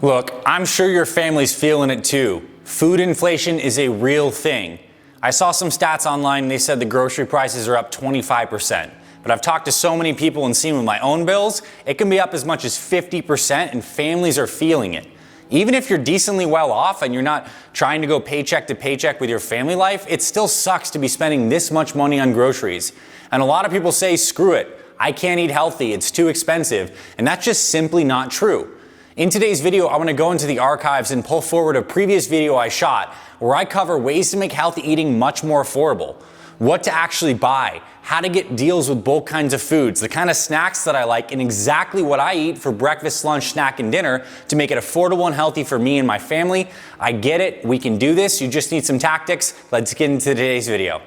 Look, I'm sure your family's feeling it too. Food inflation is a real thing. I saw some stats online and they said the grocery prices are up 25%. But I've talked to so many people and seen with my own bills, it can be up as much as 50% and families are feeling it. Even if you're decently well off and you're not trying to go paycheck to paycheck with your family life, it still sucks to be spending this much money on groceries. And a lot of people say, screw it, I can't eat healthy, it's too expensive. And that's just simply not true. In today's video, I want to go into the archives and pull forward a previous video I shot where I cover ways to make healthy eating much more affordable, what to actually buy, how to get deals with both kinds of foods, the kind of snacks that I like, and exactly what I eat for breakfast, lunch, snack, and dinner to make it affordable and healthy for me and my family. I get it, we can do this, you just need some tactics. Let's get into today's video.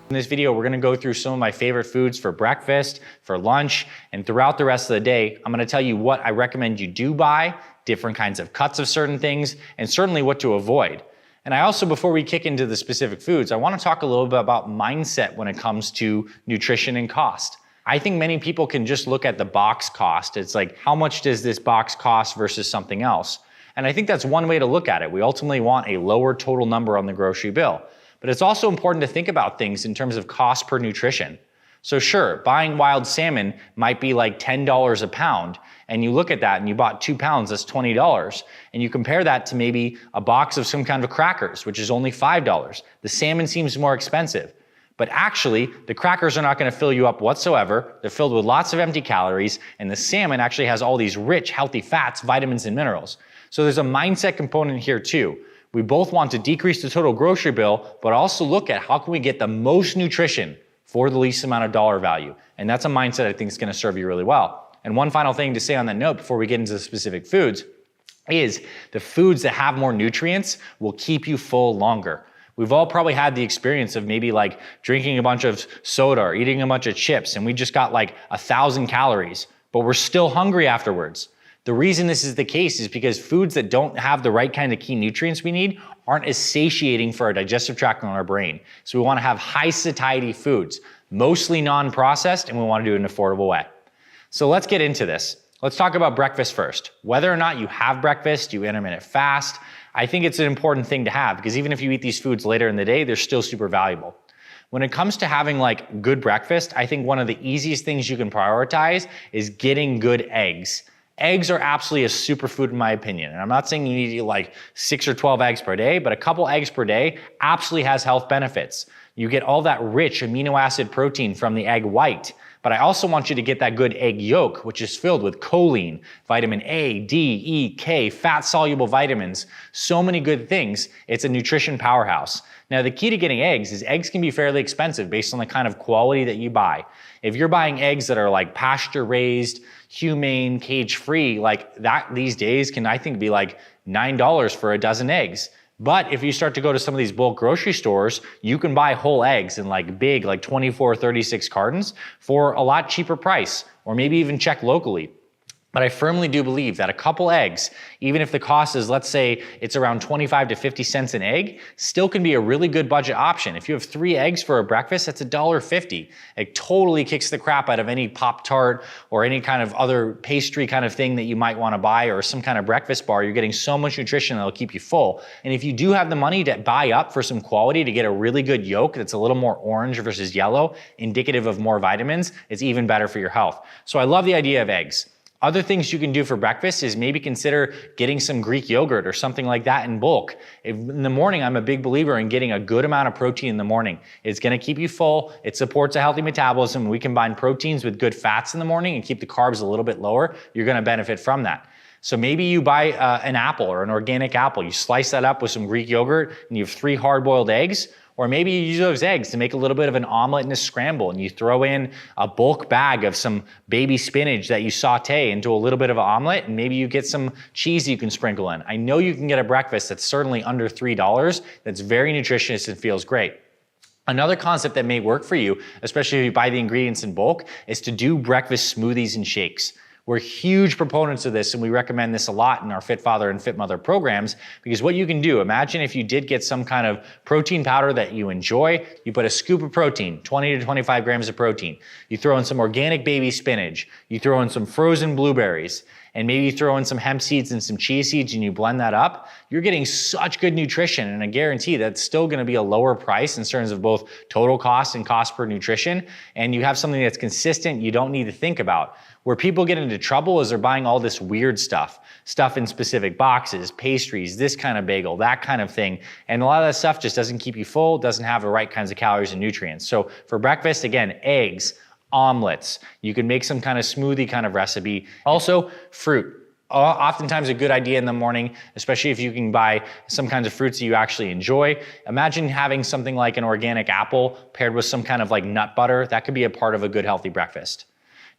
In this video, we're gonna go through some of my favorite foods for breakfast, for lunch, and throughout the rest of the day, I'm gonna tell you what I recommend you do buy, different kinds of cuts of certain things, and certainly what to avoid. And I also, before we kick into the specific foods, I wanna talk a little bit about mindset when it comes to nutrition and cost. I think many people can just look at the box cost. It's like, how much does this box cost versus something else? And I think that's one way to look at it. We ultimately want a lower total number on the grocery bill. But it's also important to think about things in terms of cost per nutrition. So sure, buying wild salmon might be like $10 a pound, and you look at that and you bought 2 pounds, that's $20. And you compare that to maybe a box of some kind of crackers, which is only $5. The salmon seems more expensive. But actually, the crackers are not gonna fill you up whatsoever. They're filled with lots of empty calories, and the salmon actually has all these rich, healthy fats, vitamins, and minerals. So there's a mindset component here too. We both want to decrease the total grocery bill, but also look at how can we get the most nutrition for the least amount of dollar value. And that's a mindset I think is gonna serve you really well. And one final thing to say on that note before we get into the specific foods is the foods that have more nutrients will keep you full longer. We've all probably had the experience of maybe like drinking a bunch of soda or eating a bunch of chips and we just got like 1,000 calories, but we're still hungry afterwards. The reason this is the case is because foods that don't have the right kind of key nutrients we need aren't as satiating for our digestive tract and our brain. So we wanna have high satiety foods, mostly non-processed, and we wanna do it in an affordable way. So let's get into this. Let's talk about breakfast first. Whether or not you have breakfast, you intermittent fast, I think it's an important thing to have because even if you eat these foods later in the day, they're still super valuable. When it comes to having like good breakfast, I think one of the easiest things you can prioritize is getting good eggs. Eggs are absolutely a superfood in my opinion. And I'm not saying you need to eat like 6 or 12 eggs per day, but a couple eggs per day absolutely has health benefits. You get all that rich amino acid protein from the egg white, but I also want you to get that good egg yolk, which is filled with choline, vitamin A, D, E, K, fat-soluble vitamins, so many good things. It's a nutrition powerhouse. Now, the key to getting eggs is eggs can be fairly expensive based on the kind of quality that you buy. If you're buying eggs that are like pasture-raised, humane, cage-free, like that these days can, I think, be like $9 for a dozen eggs. But if you start to go to some of these bulk grocery stores, you can buy whole eggs in like big, like 24, 36 cartons for a lot cheaper price, or maybe even check locally. But I firmly do believe that a couple eggs, even if the cost is, let's say it's around 25 to 50 cents an egg, still can be a really good budget option. If you have 3 eggs for a breakfast, that's $1.50. It totally kicks the crap out of any Pop-Tart or any kind of other pastry kind of thing that you might want to buy or some kind of breakfast bar. You're getting so much nutrition that'll keep you full. And if you do have the money to buy up for some quality to get a really good yolk that's a little more orange versus yellow, indicative of more vitamins, it's even better for your health. So I love the idea of eggs. Other things you can do for breakfast is maybe consider getting some Greek yogurt or something like that in bulk. In the morning, I'm a big believer in getting a good amount of protein in the morning. It's gonna keep you full, it supports a healthy metabolism. We combine proteins with good fats in the morning and keep the carbs a little bit lower. You're gonna benefit from that. So maybe you buy an apple or an organic apple, you slice that up with some Greek yogurt and you have 3 hard-boiled eggs. Or maybe you use those eggs to make a little bit of an omelet and a scramble and you throw in a bulk bag of some baby spinach that you saute into a little bit of an omelet and maybe you get some cheese you can sprinkle in. I know you can get a breakfast that's certainly under $3 that's very nutritious and feels great. Another concept that may work for you, especially if you buy the ingredients in bulk, is to do breakfast smoothies and shakes. We're huge proponents of this and we recommend this a lot in our Fit Father and Fit Mother programs because what you can do, imagine if you did get some kind of protein powder that you enjoy, you put a scoop of protein, 20 to 25 grams of protein, you throw in some organic baby spinach, you throw in some frozen blueberries, and maybe you throw in some hemp seeds and some chia seeds and you blend that up, you're getting such good nutrition. And I guarantee that's still gonna be a lower price in terms of both total cost and cost per nutrition. And you have something that's consistent, you don't need to think about. Where people get into trouble is they're buying all this weird stuff in specific boxes, pastries, this kind of bagel, that kind of thing. And a lot of that stuff just doesn't keep you full, doesn't have the right kinds of calories and nutrients. So for breakfast, again, eggs, omelets, you can make some kind of smoothie kind of recipe. Also, fruit. Oftentimes a good idea in the morning, especially if you can buy some kinds of fruits that you actually enjoy. Imagine having something like an organic apple paired with some kind of like nut butter. That could be a part of a good healthy breakfast.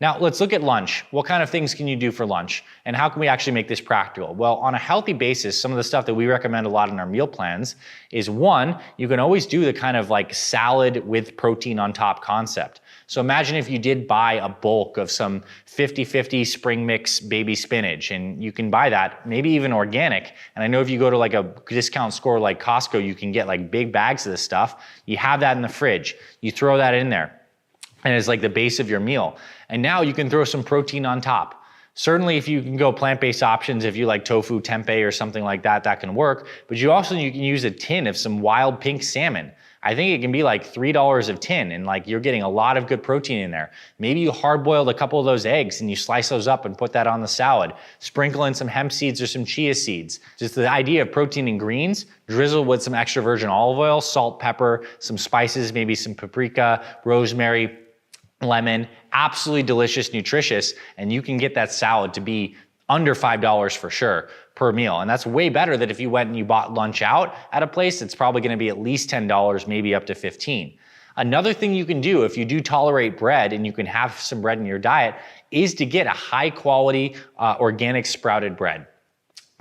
Now let's look at lunch. What kind of things can you do for lunch? And how can we actually make this practical? Well, on a healthy basis, some of the stuff that we recommend a lot in our meal plans is one, you can always do the kind of like salad with protein on top concept. So imagine if you did buy a bulk of some 50-50 spring mix baby spinach, and you can buy that, maybe even organic. And I know if you go to like a discount store like Costco, you can get like big bags of this stuff. You have that in the fridge. You throw that in there, and it's like the base of your meal. And now you can throw some protein on top. Certainly if you can go plant-based options, if you like tofu, tempeh, or something like that, that can work. But you can use a tin of some wild pink salmon. I think it can be like $3 a tin, and like you're getting a lot of good protein in there. Maybe you hard-boiled a couple of those eggs and you slice those up and put that on the salad. Sprinkle in some hemp seeds or some chia seeds. Just the idea of protein and greens, drizzle with some extra virgin olive oil, salt, pepper, some spices, maybe some paprika, rosemary, lemon, absolutely delicious, nutritious, and you can get that salad to be under $5 for sure per meal. And that's way better than if you went and you bought lunch out at a place. It's probably gonna be at least $10, maybe up to $15. Another thing you can do if you do tolerate bread and you can have some bread in your diet is to get a high quality organic sprouted bread.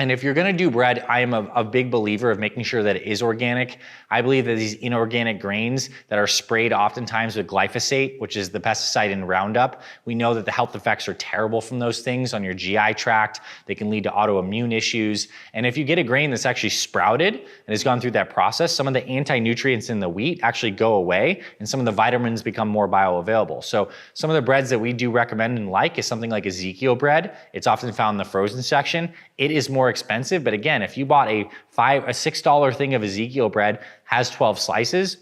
And if you're gonna do bread, I am a big believer of making sure that it is organic. I believe that these inorganic grains that are sprayed oftentimes with glyphosate, which is the pesticide in Roundup, we know that the health effects are terrible from those things on your GI tract. They can lead to autoimmune issues. And if you get a grain that's actually sprouted and has gone through that process, some of the anti-nutrients in the wheat actually go away and some of the vitamins become more bioavailable. So some of the breads that we do recommend and like is something like Ezekiel bread. It's often found in the frozen section. It is more expensive, but again, if you bought a $6 thing of Ezekiel bread, has 12 slices,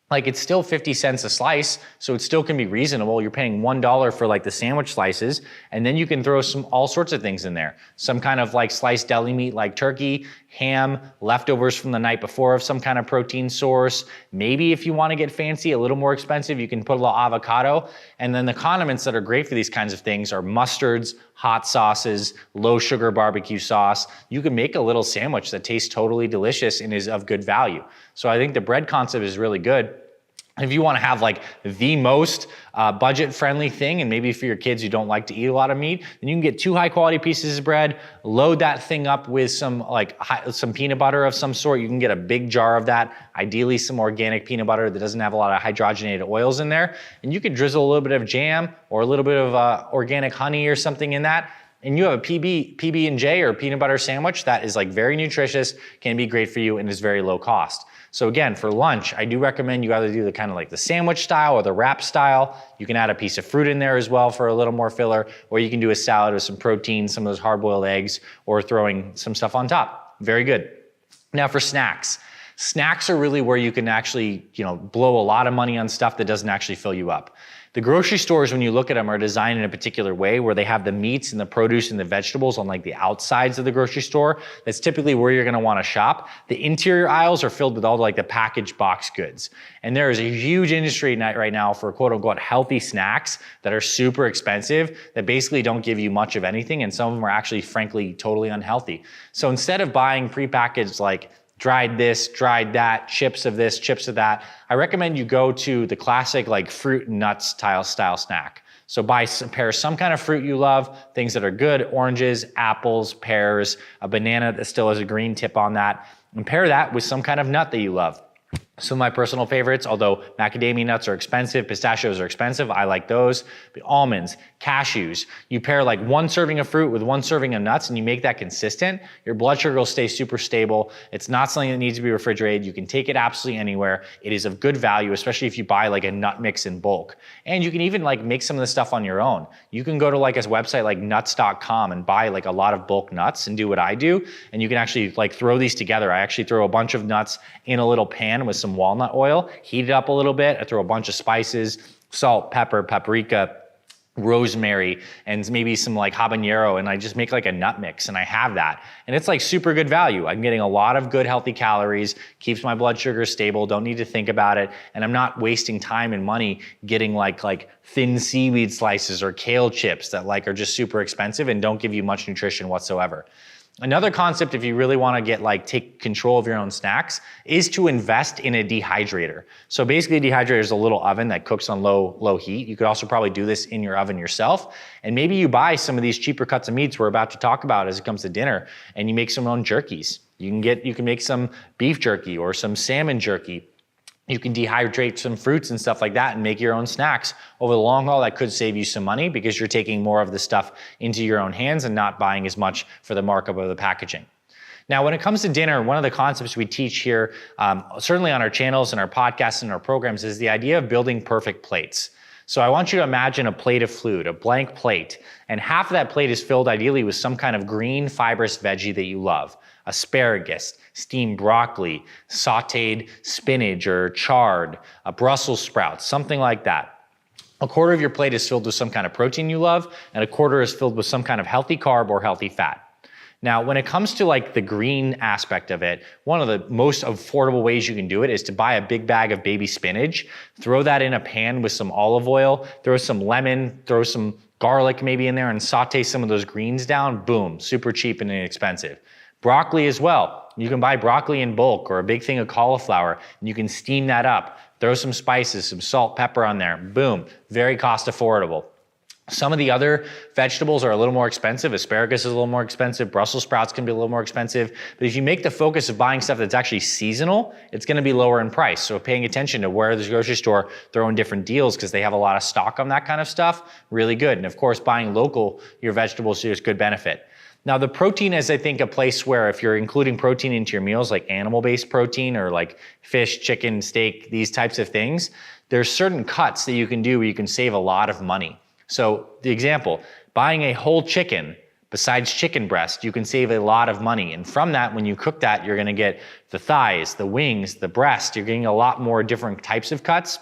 like it's still 50 cents a slice, so it still can be reasonable. You're paying $1 for like the sandwich slices, and then you can throw all sorts of things in there. Some kind of like sliced deli meat like turkey, ham, leftovers from the night before of some kind of protein source. Maybe if you want to get fancy, a little more expensive, you can put a little avocado. And then the condiments that are great for these kinds of things are mustards, hot sauces, low sugar barbecue sauce. You can make a little sandwich that tastes totally delicious and is of good value. So I think the bread concept is really good. If you want to have like the most budget-friendly thing, and maybe for your kids who don't like to eat a lot of meat, then you can get 2 high-quality pieces of bread, load that thing up with some peanut butter of some sort. You can get a big jar of that, ideally some organic peanut butter that doesn't have a lot of hydrogenated oils in there, and you could drizzle a little bit of jam or a little bit of organic honey or something in that, and you have a PB&J or peanut butter sandwich that is like very nutritious, can be great for you, and is very low cost. So again, for lunch, I do recommend you either do the kind of like the sandwich style or the wrap style. You can add a piece of fruit in there as well for a little more filler, or you can do a salad with some protein, some of those hard-boiled eggs, or throwing some stuff on top. Very good. Now for snacks. Snacks are really where you can actually, blow a lot of money on stuff that doesn't actually fill you up. The grocery stores, when you look at them, are designed in a particular way where they have the meats and the produce and the vegetables on like the outsides of the grocery store. That's typically where you're gonna wanna shop. The interior aisles are filled with all like the packaged box goods. And there is a huge industry right now for quote unquote healthy snacks that are super expensive, that basically don't give you much of anything. And some of them are actually, frankly, totally unhealthy. So instead of buying prepackaged like dried this, dried that, chips of this, chips of that, I recommend you go to the classic like fruit and nuts style snack. So pair some kind of fruit you love, things that are good, oranges, apples, pears, a banana that still has a green tip on that, and pair that with some kind of nut that you love. Some of my personal favorites, although macadamia nuts are expensive, pistachios are expensive, I like those. But almonds, cashews, you pair like one serving of fruit with one serving of nuts and you make that consistent, your blood sugar will stay super stable. It's not something that needs to be refrigerated. You can take it absolutely anywhere. It is of good value, especially if you buy like a nut mix in bulk. And you can even like make some of this stuff on your own. You can go to like a website like nuts.com and buy like a lot of bulk nuts and do what I do. And you can actually like throw these together. I actually throw a bunch of nuts in a little pan with some walnut oil, heat it up a little bit. I throw a bunch of spices, salt, pepper, paprika, rosemary, and maybe some like habanero, and I just make like a nut mix and I have that. And it's like super good value. I'm getting a lot of good healthy calories, keeps my blood sugar stable, don't need to think about it, and I'm not wasting time and money getting like thin seaweed slices or kale chips that like are just super expensive and don't give you much nutrition whatsoever. Another concept, if you really want to get like take control of your own snacks, is to invest in a dehydrator. So basically a dehydrator is a little oven that cooks on low heat. You could also probably do this in your oven yourself. And maybe you buy some of these cheaper cuts of meats we're about to talk about as it comes to dinner, and you make some own jerkies. You can make some beef jerky or some salmon jerky. You can dehydrate some fruits and stuff like that and make your own snacks. Over the long haul, that could save you some money because you're taking more of the stuff into your own hands and not buying as much for the markup of the packaging. Now, when it comes to dinner, one of the concepts we teach here, certainly on our channels and our podcasts and our programs, is the idea of building perfect plates. So I want you to imagine a plate of food, a blank plate, and half of that plate is filled ideally with some kind of green fibrous veggie that you love. Asparagus, steamed broccoli, sauteed spinach or chard, Brussels sprouts, something like that. A quarter of your plate is filled with some kind of protein you love, and a quarter is filled with some kind of healthy carb or healthy fat. Now, when it comes to like the green aspect of it, one of the most affordable ways you can do it is to buy a big bag of baby spinach, throw that in a pan with some olive oil, throw some lemon, throw some garlic maybe in there and saute some of those greens down. Boom, super cheap and inexpensive. Broccoli as well. You can buy broccoli in bulk or a big thing of cauliflower and you can steam that up. Throw some spices, some salt, pepper on there. Boom, very cost affordable. Some of the other vegetables are a little more expensive. Asparagus is a little more expensive. Brussels sprouts can be a little more expensive. But if you make the focus of buying stuff that's actually seasonal, it's going to be lower in price. So paying attention to where the grocery store throwing different deals because they have a lot of stock on that kind of stuff, really good. And of course, buying local, your vegetables is good benefit. Now the protein is, I think, a place where if you're including protein into your meals, like animal-based protein or like fish, chicken, steak, these types of things, there's certain cuts that you can do where you can save a lot of money. So the example, buying a whole chicken besides chicken breast, you can save a lot of money. And from that, when you cook that, you're gonna get the thighs, the wings, the breast, you're getting a lot more different types of cuts.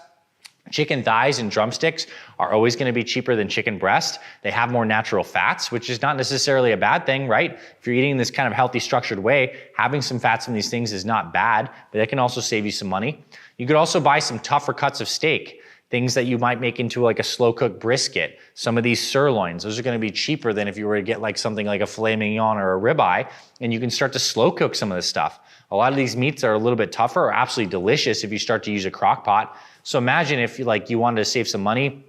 Chicken thighs and drumsticks are always going to be cheaper than chicken breast. They have more natural fats, which is not necessarily a bad thing, right? If you're eating this kind of healthy, structured way, having some fats in these things is not bad, but that can also save you some money. You could also buy some tougher cuts of steak, things that you might make into like a slow cooked brisket. Some of these sirloins, those are going to be cheaper than if you were to get like something like a filet mignon or a ribeye, and you can start to slow cook some of this stuff. A lot of these meats are a little bit tougher or absolutely delicious if you start to use a crock pot. So imagine if you wanted to save some money,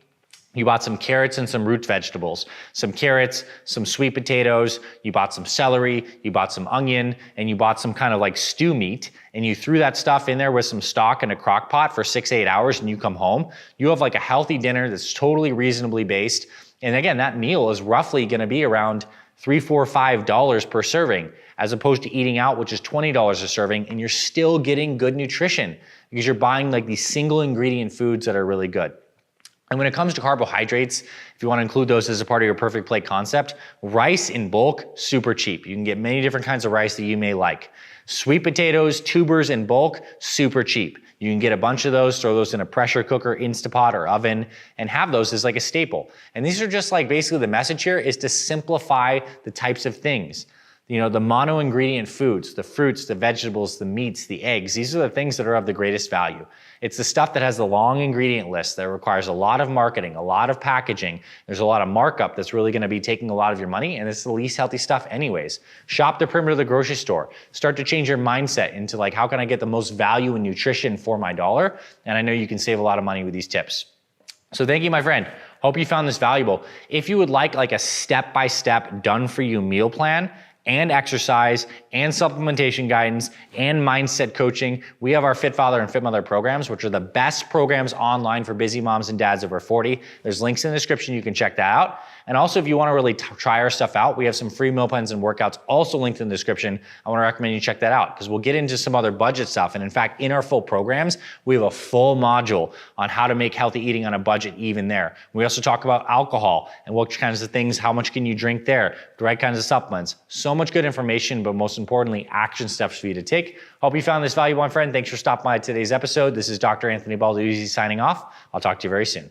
you bought some carrots and some root vegetables, some carrots, some sweet potatoes, you bought some celery, you bought some onion, and you bought some kind of like stew meat, and you threw that stuff in there with some stock in a crock pot for 6 to 8 hours and you come home, you have like a healthy dinner that's totally reasonably based. And again, that meal is roughly gonna be around $3, $4, $5 per serving, as opposed to eating out, which is $20 a serving, and you're still getting good nutrition because you're buying like these single ingredient foods that are really good. And when it comes to carbohydrates, if you want to include those as a part of your perfect plate concept, rice in bulk, super cheap. You can get many different kinds of rice that you may like. Sweet potatoes, tubers in bulk, super cheap. You can get a bunch of those, throw those in a pressure cooker, Instapot, or oven, and have those as like a staple. And these are just like basically the message here is to simplify the types of things. You know, the mono ingredient foods, the fruits, the vegetables, the meats, the eggs, these are the things that are of the greatest value. It's the stuff that has the long ingredient list that requires a lot of marketing, a lot of packaging. There's a lot of markup that's really going to be taking a lot of your money, and it's the least healthy stuff anyways. Shop the perimeter of the grocery store. Start to change your mindset into like, how can I get the most value and nutrition for my dollar? And I know you can save a lot of money with these tips. So thank you, my friend. Hope you found this valuable. If you would like a step-by-step done-for-you meal plan, and exercise and supplementation guidance and mindset coaching. We have our Fit Father and Fit Mother programs, which are the best programs online for busy moms and dads over 40. There's links in the description. You can check that out. And also, if you want to really try our stuff out, we have some free meal plans and workouts also linked in the description. I want to recommend you check that out because we'll get into some other budget stuff. And in fact, in our full programs, we have a full module on how to make healthy eating on a budget even there. We also talk about alcohol and what kinds of things, how much can you drink there, the right kinds of supplements. So much good information, but most importantly, action steps for you to take. Hope you found this valuable, my friend. Thanks for stopping by today's episode. This is Dr. Anthony Balduzzi signing off. I'll talk to you very soon.